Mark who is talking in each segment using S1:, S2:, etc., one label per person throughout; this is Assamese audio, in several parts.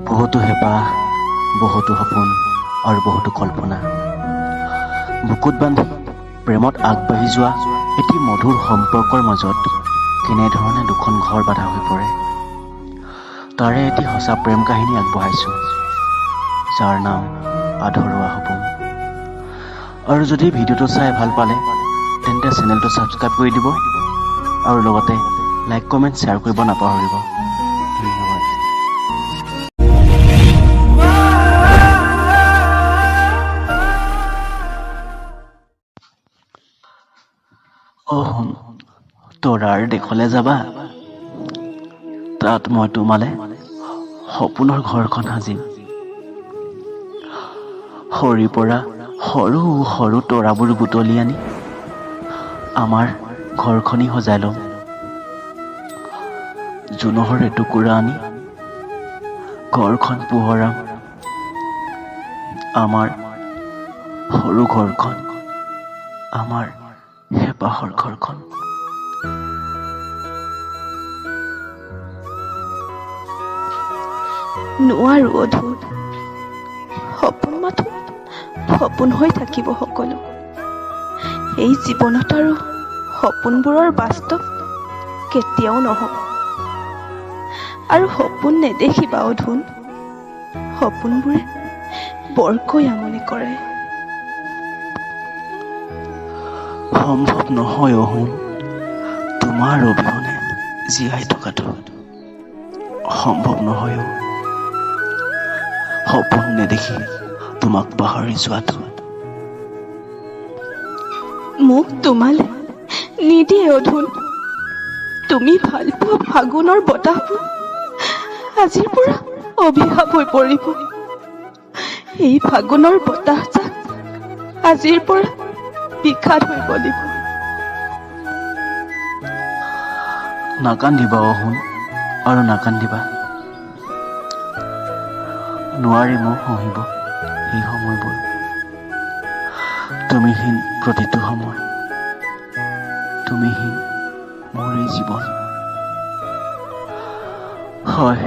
S1: বহুতো হেঁপাহ, বহুতো সপোন আৰু বহুতো কল্পনা বুকুত বান্ধি প্ৰেমত আগবাঢ়ি যোৱা এটি মধুৰ সম্পৰ্কৰ মাজত কেনেধৰণে দুখন ঘৰ বাধা হৈ পৰে, তাৰে এটি সঁচা প্ৰেম কাহিনী আগবঢ়াইছোঁ, যাৰ নাম আধৰুৱা সপোন। আৰু যদি ভিডিঅ'টো চাই ভাল পালে তেন্তে চেনেলটো ছাবস্ক্ৰাইব কৰি দিব আৰু লগতে লাইক কমেণ্ট শ্বেয়াৰ কৰিব নাপাহৰিব। ধন্যবাদ। শুন, তৰাৰ দেশলৈ যাবা, তাত মই তোমালে সপোনৰ ঘৰখন সাজিম। সৰিৰ পৰা সৰু সৰু তৰাবোৰ বুটলি আনি আমাৰ ঘৰখনি সজাই ল'ম। জোনৰ এটুকুৰা আনি ঘৰখন পোহৰাম। আমাৰ সৰু ঘৰখন, আমাৰ হেঁপাহৰ ঘৰখন।
S2: নোৱাৰো অধু, সপোন মাথো সপোন হৈ থাকিব সকলো। এই জীৱনত আৰু সপোনবোৰৰ বাস্তৱ কেতিয়াও নহ'ব। আৰু সপোন নেদেখিবা অধুন, সপোনবোৰে বৰকৈ আমনি কৰে।
S1: সম্ভৱ নহয় শুন, তোমাৰ অবিহনে জীয়াই থকাটো সম্ভৱ নহয়। সপোন নেদেখি তোমাক পাহৰি যোৱাটো।
S2: মোক তোমালে নিদিয়ে অধুন, তুমি ভাল পোৱা ফাগুনৰ বতাহবোৰ আজিৰ পৰা অভিশাপ হৈ পৰিব। এই ফাগুনৰ বতাহজাক আজিৰ পৰা বিষাদ হৈ পৰিব।
S1: নাকান্দিবা শুন, আৰু নাকান্দিবা। নোৱাৰিম সহিব সেই সময়বোৰ, তুমিহীন প্ৰতিটো সময়, তুমিহীন মোৰ এই জীৱন। হয়,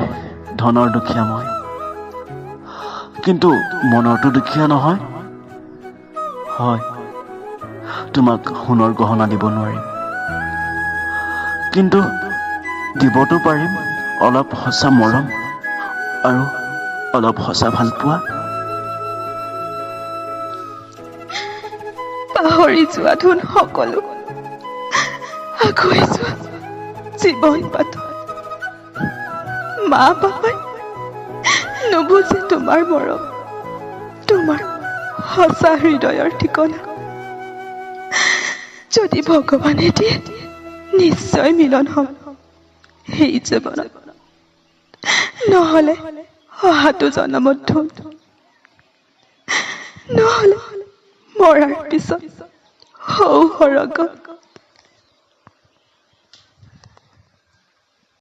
S1: ধনৰ দুখীয়া মই, কিন্তু মনৰতো দুখীয়া নহয়। হয়, তোমাক সোণৰ গহনা দিব নোৱাৰিম, কিন্তু দিবতো পাৰিম অলপ সঁচা মৰম আৰু অলপ সঁচা ভাল পোৱা।
S2: পাহৰি যোৱা ধুন সকলো, আগুৱাই যোৱা জীৱন পাত। মা পাপাই নুবুজে তোমাৰ মৰম, তোমাৰ সঁচা হৃদয়ৰ ঠিকনা। যদি ভগৱানে দিয়ে নিশ্চয় মিলন হ'ম সেই জীৱনত, নহ'লে অহাটো জনমত ধুন, নহ'লে মৰাৰ পিছত সৌ সৰগত।